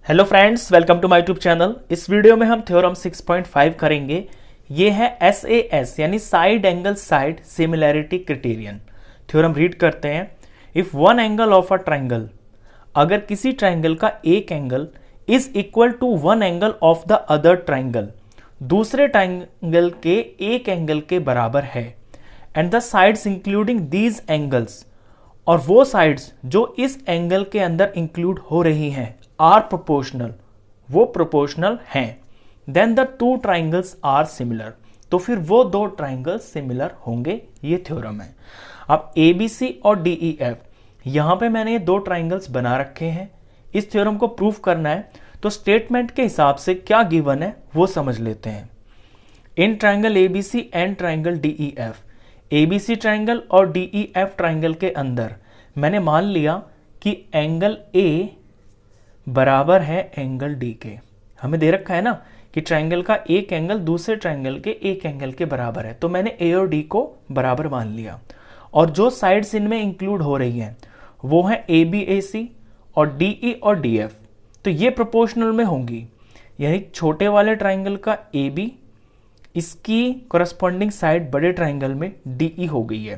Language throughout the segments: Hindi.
Hello friends, welcome to my YouTube channel. इस वीडियो में हम थ्योरम 6.5 करेंगे। ये है SAS यानी side angle side similarity criterion. Theorem read करते हैं। If one angle of a triangle, अगर किसी ट्राइंगल का एक angle is equal to one angle of the other triangle, दूसरे ट्राइंगल के एक एंगल के बराबर है, and the sides including these angles, और वो साइड्स जो इस एंगल के अंदर इंक्लूड हो रही हैं आर प्रोपोर्शनल, वो प्रोपोर्शनल हैं, then the two triangles are similar, तो फिर वो दो ट्राइंगल सिमिलर होंगे। ये थ्योरम है। अब ABC और DEF, यहां पे मैंने ये दो ट्राइंगल्स बना रखे हैं। इस थ्योरम को प्रूव करना है तो स्टेटमेंट के हिसाब से क्या गिवन है वो समझ लेते हैं। In triangle ABC and triangle DEF, ABC triangle और DEF ट्राइंगल के अंदर मैंने मान लिया कि एंगल A बराबर है एंगल D के। हमें दे रखा है ना कि ट्राइंगल का एक एंगल दूसरे ट्राइंगल के एक एंगल के बराबर है, तो मैंने A और D को बराबर मान लिया। और जो साइड्स इनमें इंक्लूड हो रही हैं वो है ABAC और DE और DF, तो ये प्रोपोर्शनल में होंगी। यानी छोटे वाले ट्राइंगल का AB, इसकी करस्पॉन्डिंग साइड बड़े ट्राइंगल में DE हो गई है,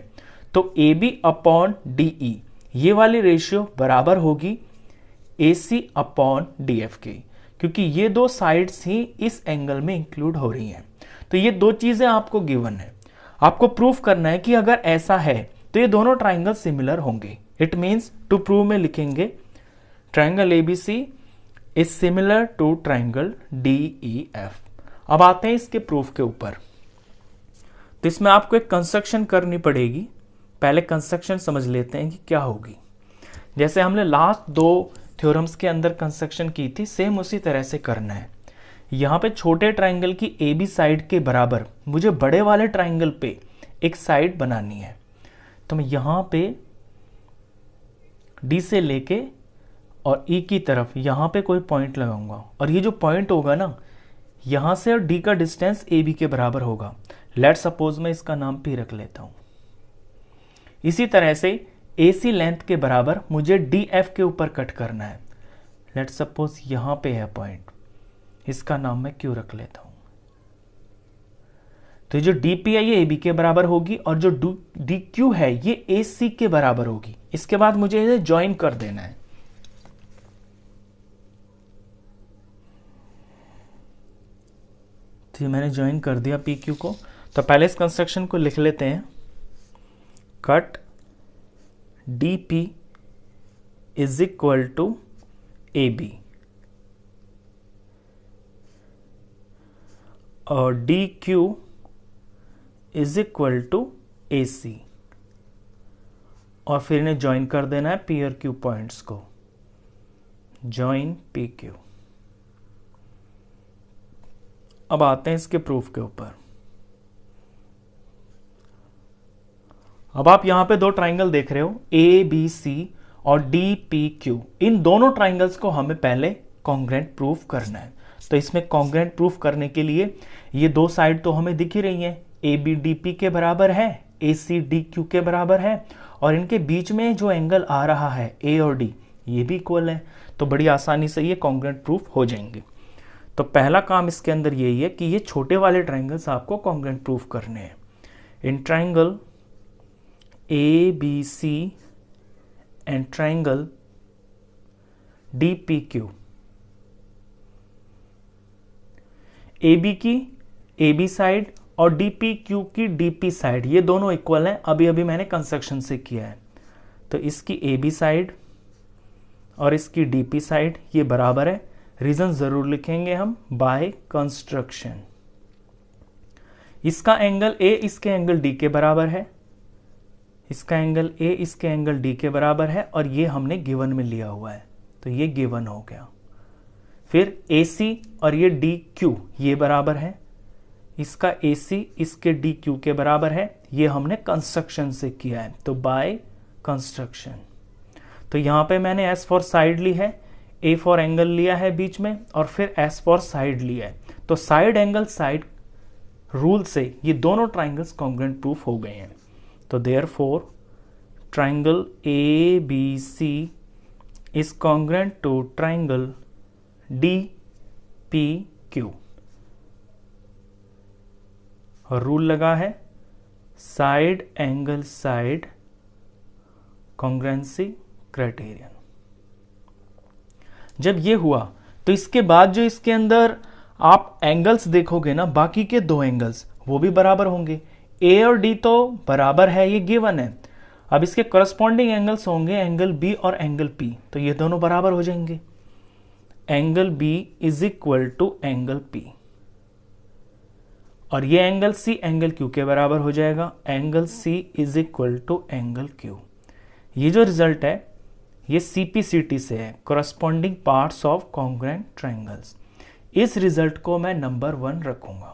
तो AB अपॉन DE ये वाली रेशियो बराबर होगी AC अपॉन DF के, क्योंकि ये दो साइड्स ही इस एंगल में इंक्लूड हो रही हैं। तो ये दो चीजें आपको गिवन है। आपको प्रूफ करना है कि अगर ऐसा है तो ये दोनों ट्राइंगल सिमिलर होंगे। इट मींस टू प्रूव में लिखेंगे triangle ABC is similar to triangle DEF। अब आते हैं इसके प्रूफ के ऊपर। तो इसमें आपको एक कंस्ट्रक्शन करनी पड़ेगी। पहले कंस्ट्रक्शन समझ लेते हैं कि क्या होगी। जैसे हमने लास्ट दो थ्योरम्स के अंदर कंस्ट्रक्शन की थी, सेम उसी तरह से करना है। यहां पे छोटे ट्राइंगल की AB साइड के बराबर मुझे बड़े वाले ट्राइंगल पे एक साइड बनानी है, तो मैं यहां पे D से लेके और E की तरफ यहां पे कोई पॉइंट लगाऊंगा, और ये जो पॉइंट होगा ना, यहां से और D का डिस्टेंस AB के बराबर होगा। लेट सपोज मैं इसका नाम P रख लेता हूं। इसी तरह से AC लेंथ के बराबर मुझे DF के ऊपर कट करना है। लेट सपोज यहां पे है पॉइंट, इसका नाम मैं Q रख लेता हूं। तो जो DP है ये AB के बराबर होगी, और जो DQ है ये AC के बराबर होगी। इसके बाद मुझे इसे ज्वाइन कर देना है। तो ये मैंने ज्वाइन कर दिया PQ को। तो पहले इस कंस्ट्रक्शन को लिख लेते हैं। Cut DP is equal to AB और DQ is equal to AC, और फिर इन्हें ज्वाइन कर देना है P और Q पॉइंट्स को। Join PQ। अब आते हैं इसके प्रूफ के ऊपर। अब आप यहां पे दो ट्राइंगल देख रहे हो, ABC और DPQ। इन दोनों ट्राइंगल्स को हमें पहले कॉन्ग्रेंट प्रूफ करना है। तो इसमें कॉन्ग्रेंट प्रूफ करने के लिए ये दो साइड तो हमें दिख ही रही हैं। AB DP के बराबर है, AC DQ के बराबर है, और इनके बीच में जो एंगल आ रहा है A और D ये भी इक्वल है। तो बड़ी आसानी से ये कॉन्ग्रेंट प्रूफ हो जाएंगे। तो पहला काम इसके अंदर यही है कि ये छोटे वाले ट्राइंगल्स आपको कॉन्ग्रेंट प्रूफ करने हैं। In triangle ABC and triangle DPQ, AB की AB साइड और DPQ की DP साइड ये दोनों इक्वल हैं। अभी अभी मैंने कंस्ट्रक्शन से किया है। तो इसकी AB साइड और इसकी DP साइड ये बराबर है। रीजन जरूर लिखेंगे हम, बाय कंस्ट्रक्शन। इसका एंगल A इसके एंगल D के बराबर है, इसका एंगल A इसके एंगल D के बराबर है, और ये हमने गिवन में लिया हुआ है, तो ये गिवन हो गया। फिर AC और ये DQ ये बराबर है, इसका AC इसके DQ के बराबर है, ये हमने कंस्ट्रक्शन से किया है, तो बाय कंस्ट्रक्शन। तो यहां पे मैंने S फॉर साइड ली है, A फॉर एंगल लिया है बीच में, और फिर S फॉर साइड लिया है। तो साइड एंगल साइड रूल से ये दोनों ट्राइंगल्स कॉन्ग्रेंट प्रूफ हो गए हैं। तो therefore triangle ABC is congruent to triangle D P Q, और रूल लगा है side angle side congruency criterion. जब ये हुआ तो इसके बाद जो इसके अंदर आप एंगल्स देखोगे ना, बाकी के दो एंगल्स वो भी बराबर होंगे। ए और डी तो बराबर है, ये गिवन है। अब इसके करस्पॉन्डिंग एंगल्स होंगे एंगल बी और एंगल पी, तो ये दोनों बराबर हो जाएंगे। Angle B is equal to angle P, और ये एंगल सी एंगल क्यू के बराबर हो जाएगा। Angle C is equal to angle Q. ये जो रिजल्ट है ये सीपीसीटी से है, corresponding parts of congruent triangles. इस रिजल्ट को मैं नंबर 1 रखूंगा।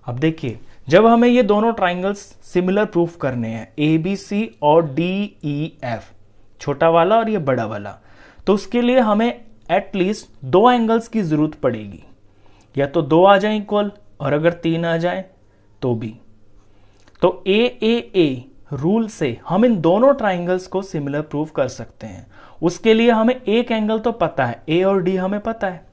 अब देखिए, जब हमें ये दोनों ट्रायंगल्स सिमिलर प्रूफ करने हैं, ए बी सी और डी ई एफ, छोटा वाला और ये बड़ा वाला, तो उसके लिए हमें एटलीस्ट 2 एंगल्स की जरूरत पड़ेगी। या तो 2 आ जाए इक्वल, और अगर 3 आ जाए तो भी। तो ए रूल से हम इन दोनों ट्रायंगल्स को सिमिलर प्रूफ कर सकते हैं। उसके लिए हमें एक एंगल तो पता है, ए और डी हमें पता है।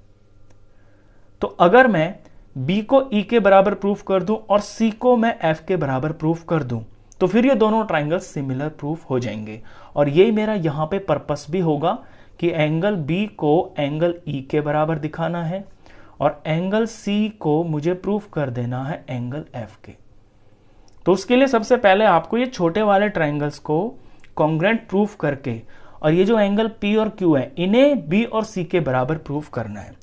तो अगर मैं बी को ई के बराबर प्रूफ कर दूं और सी को मैं एफ के बराबर प्रूफ कर दूं, तो फिर ये दोनों ट्रायंगल्स सिमिलर प्रूफ हो जाएंगे। और यही मेरा यहां पे पर्पस भी होगा कि एंगल बी को एंगल ई के बराबर दिखाना है और एंगल सी को मुझे प्रूफ कर देना है एंगल एफ के। तो उसके लिए सबसे पहले आपको ये छोटे वाले ट्रायंगल्स को कॉन्ग्रुएंट प्रूफ करके, और ये जो एंगल पी और क्यू है इन्हें बी और सी के बराबर प्रूफ करना है।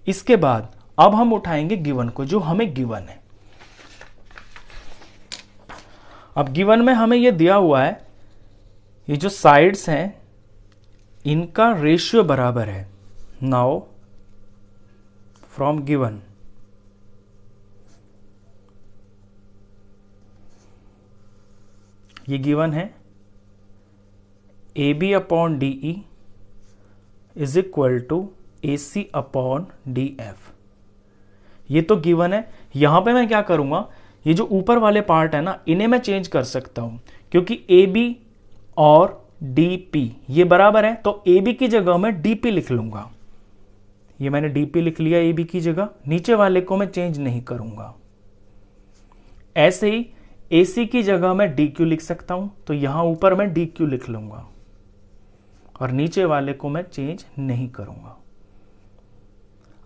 इसके बाद अब हम उठाएंगे गिवन को, जो हमें गिवन है। अब गिवन में हमें ये दिया हुआ है, ये जो साइड्स हैं इनका रेशियो बराबर है। नाउ फ्रॉम गिवन ये गिवन है A B upon D E is equal to A C upon D F. ये तो गिवन है। यहां पे मैं क्या करूंगा, ये जो ऊपर वाले पार्ट है ना, इन्हें मैं चेंज कर सकता हूं, क्योंकि ए बी और डी पी ये बराबर है। तो ए बी की जगह मैं डी पी लिख लूंगा। ये मैंने डी पी लिख लिया ए बी की जगह, नीचे वाले को मैं चेंज नहीं करूंगा। ऐसे ही ए सी की जगह मैं डी क्यू लिख सकता हूं, तो यहां ऊपर मैं डी क्यू लिख लूंगा और नीचे वाले को मैं चेंज नहीं करूंगा।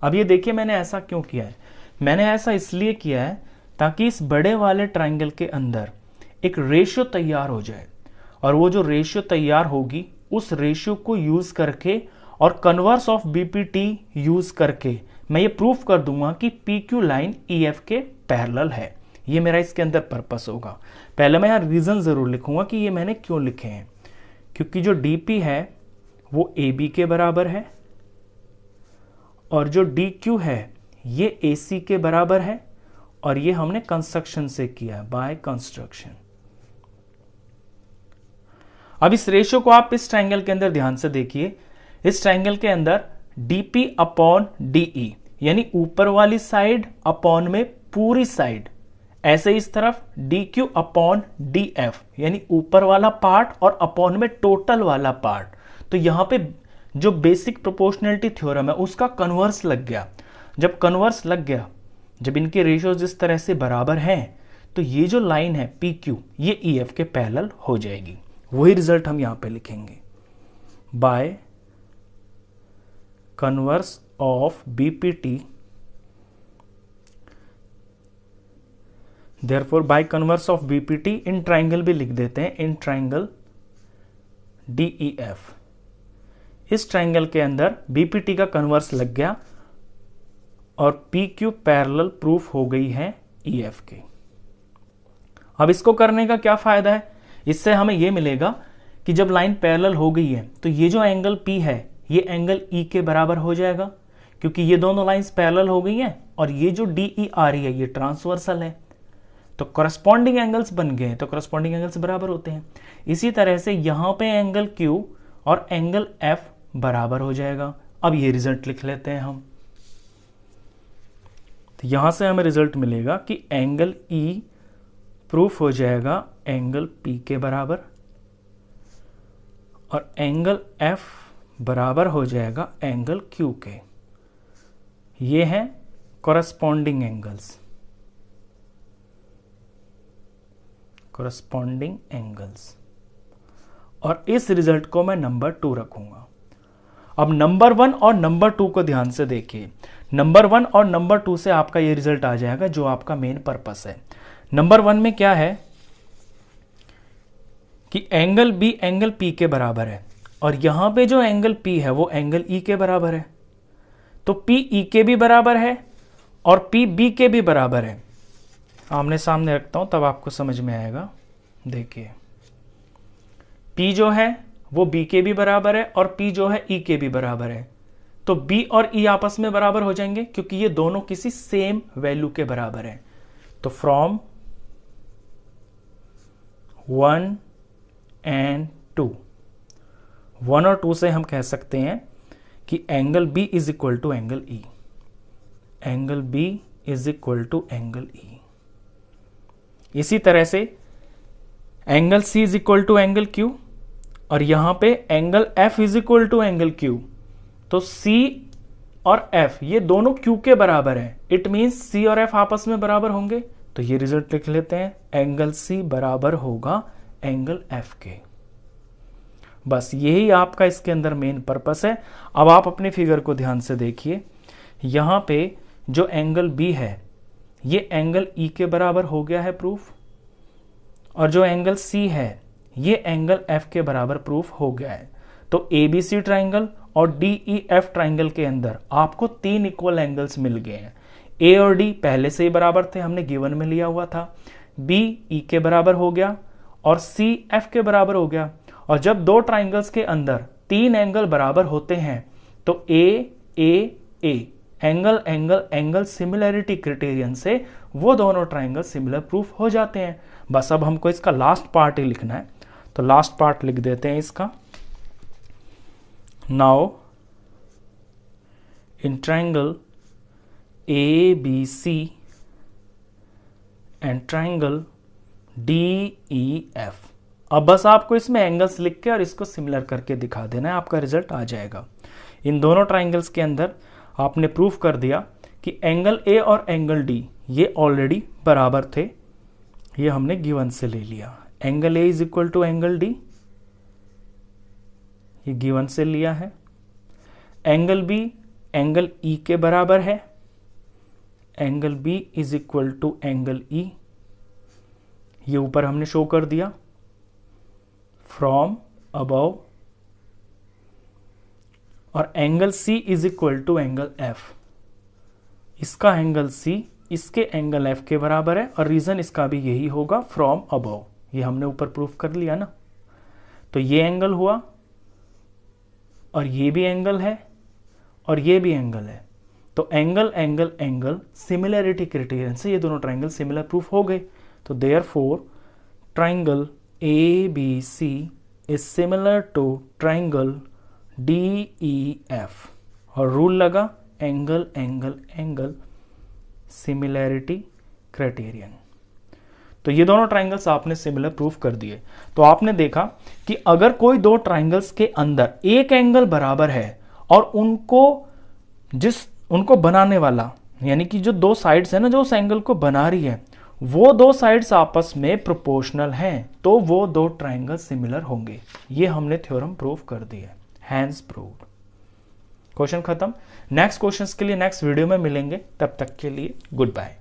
अब ये देखिए मैंने ऐसा क्यों किया है। मैंने ऐसा इसलिए किया है ताकि इस बड़े वाले ट्रायंगल के अंदर एक रेशियो तैयार हो जाए, और वो जो रेशियो तैयार होगी उस रेशियो को यूज करके और कन्वर्स ऑफ बीपीटी यूज करके मैं ये प्रूफ कर दूंगा कि P Q line E F के पैरेलल है। ये मेरा इसके अंदर पर्पस होगा। पहले मैं यहाँ रीजन जरूर लिखूंगा कि ये मैंने क्यों लिखे हैं, क्योंकि जो डीपी है वो ए बी के बराबर है और जो डी क्यू है ये ए सी के बराबर है, और ये हमने कंस्ट्रक्शन से किया, बाय कंस्ट्रक्शन। अब इस रेशियो को आप इस ट्रायंगल के अंदर ध्यान से देखिए। इस ट्रायंगल के अंदर डीपी अपॉन डीई यानी ऊपर वाली साइड अपॉन में पूरी साइड, ऐसे इस तरफ D Q upon D F यानी ऊपर वाला पार्ट और अपॉन में टोटल वाला पार्ट। तो यहां पे जो बेसिक प्रोपोर्शनैलिटी थ्योरम है उसका कन्वर्स लग गया। जब कन्वर्स लग गया, जब इनके रेशियोज इस तरह से बराबर हैं, तो ये जो लाइन है पी क्यू ये ई एफ के पैरेलल हो जाएगी। वही रिजल्ट हम यहां पे लिखेंगे, by converse of BPT, therefore by converse of BPT in triangle भी लिख देते हैं, इन ट्राइंगल डीईएफ। इस ट्राइंगल के अंदर बीपीटी का कन्वर्स लग गया और पी क्यू पैरेलल प्रूफ हो गई है ईएफ के। अब इसको करने का क्या फायदा है, इससे हमें यह मिलेगा कि जब लाइन पैरेलल हो गई है तो ये जो एंगल पी है ये एंगल ई के बराबर हो जाएगा, क्योंकि ये दोनों लाइंस पैरेलल हो गई हैं और ये जो डीई आ रही है ये ट्रांसवर्सल है, तो करस्पॉन्डिंग एंगल्स बन गए हैं, तो करस्पॉन्डिंग एंगल्स बराबर होते हैं। इसी तरह से यहां पे एंगल क्यू और एंगल एफ बराबर हो जाएगा। अब ये रिजल्ट लिख लेते हैं हम, तो यहां से हमें रिजल्ट मिलेगा कि एंगल ई प्रूफ हो जाएगा एंगल पी के बराबर और एंगल एफ बराबर हो जाएगा एंगल क्यू के। ये हैं कॉरस्पॉन्डिंग एंगल्स, कॉरस्पॉन्डिंग एंगल्स, और इस रिजल्ट को मैं नंबर 2 रखूंगा। अब नंबर 1 और नंबर 2 को ध्यान से देखिए। नंबर 1 और नंबर 2 से आपका ये रिजल्ट आ जाएगा जो आपका मेन पर्पस है। नंबर 1 में क्या है कि एंगल बी एंगल पी के बराबर है, और यहां पे जो एंगल पी है वो एंगल ई के बराबर है। तो पी ई के भी बराबर है और पी बी के भी बराबर है। आमने सामने रखता हूं तब आपको समझ में आएगा। देखिए, पी जो है वो बी के भी बराबर है और पी जो है ई के भी बराबर है। तो बी और ई आपस में बराबर हो जाएंगे क्योंकि ये दोनों किसी सेम वैल्यू के बराबर हैं। तो फ्रॉम 1 एंड 2, 1 और 2 से हम कह सकते हैं कि angle B is equal to angle E, angle B is equal to angle E. इसी तरह से angle C is equal to angle Q, और यहां पे angle F is equal to angle Q. तो सी और एफ ये दोनों क्यू के बराबर हैं। इट मींस सी और एफ आपस में बराबर होंगे। तो ये रिजल्ट लिख लेते हैं, एंगल सी बराबर होगा एंगल एफ के। बस यही आपका इसके अंदर मेन पर्पस है। अब आप अपनी फिगर को ध्यान से देखिए, यहां पे जो एंगल बी है ये एंगल ई के बराबर हो गया है प्रूफ, और जो एंगल सी है ये एंगल एफ के बराबर प्रूफ हो गया है। तो एबीसी ट्राइंगल और डीईएफ ट्राइंगल के अंदर आपको 3 इक्वल एंगल्स मिल गए हैं। ए और डी पहले से ही बराबर थे, हमने गिवन में लिया हुआ था। बी ई के बराबर हो गया और सी एफ के बराबर हो गया। और जब 2 ट्राइंगल्स के अंदर 3 एंगल बराबर होते हैं तो A angle angle angle similarity criterion से वो दोनों ट्राइंगल सिमिलर प्रूफ हो जाते हैं। बस अब हमको इसका लास्ट पार्ट ही लिखना है, तो लास्ट पार्ट लिख देते हैं इसका। Now in triangle A B C and triangle D E F, अब बस आपको इसमें एंगल्स लिख के और इसको सिमिलर करके दिखा देना है, आपका रिजल्ट आ जाएगा। इन दोनों ट्राइंगल्स के अंदर आपने प्रूफ कर दिया कि एंगल ए और एंगल डी ये ऑलरेडी बराबर थे, ये हमने गिवन से ले लिया। Angle A is equal to angle D, ये गिवन से लिया है। एंगल बी एंगल ई के बराबर है, angle B is equal to angle E, ये ऊपर हमने शो कर दिया फ्रॉम अबव। और angle C is equal to angle F, इसका एंगल सी इसके एंगल एफ के बराबर है, और रीजन इसका भी यही होगा फ्रॉम अबव, ये हमने ऊपर प्रूफ कर लिया ना। तो ये एंगल हुआ और ये भी एंगल है और ये भी एंगल है। तो angle angle angle similarity criterion से ये दोनों ट्राइंगल सिमिलर प्रूफ हो गए। तो therefore triangle A B C is similar to triangle D E F, और रूल लगा angle angle angle similarity criterion. तो ये दोनों ट्राइंगल्स आपने सिमिलर प्रूफ कर दिए। तो आपने देखा कि अगर कोई 2 ट्राइंगल्स के अंदर एक एंगल बराबर है और उनको बनाने वाला यानी कि जो 2 साइड्स है ना जो उस एंगल को बना रही है, वो 2 साइड्स आपस में प्रोपोर्शनल हैं, तो वो 2 ट्राइंगल सिमिलर होंगे। ये हमने थ्योरम प्रूव कर दिया, हैंस प्रूव्ड। क्वेश्चन खत्म। नेक्स्ट क्वेश्चंस के लिए नेक्स्ट वीडियो में मिलेंगे, तब तक के लिए गुड बाय।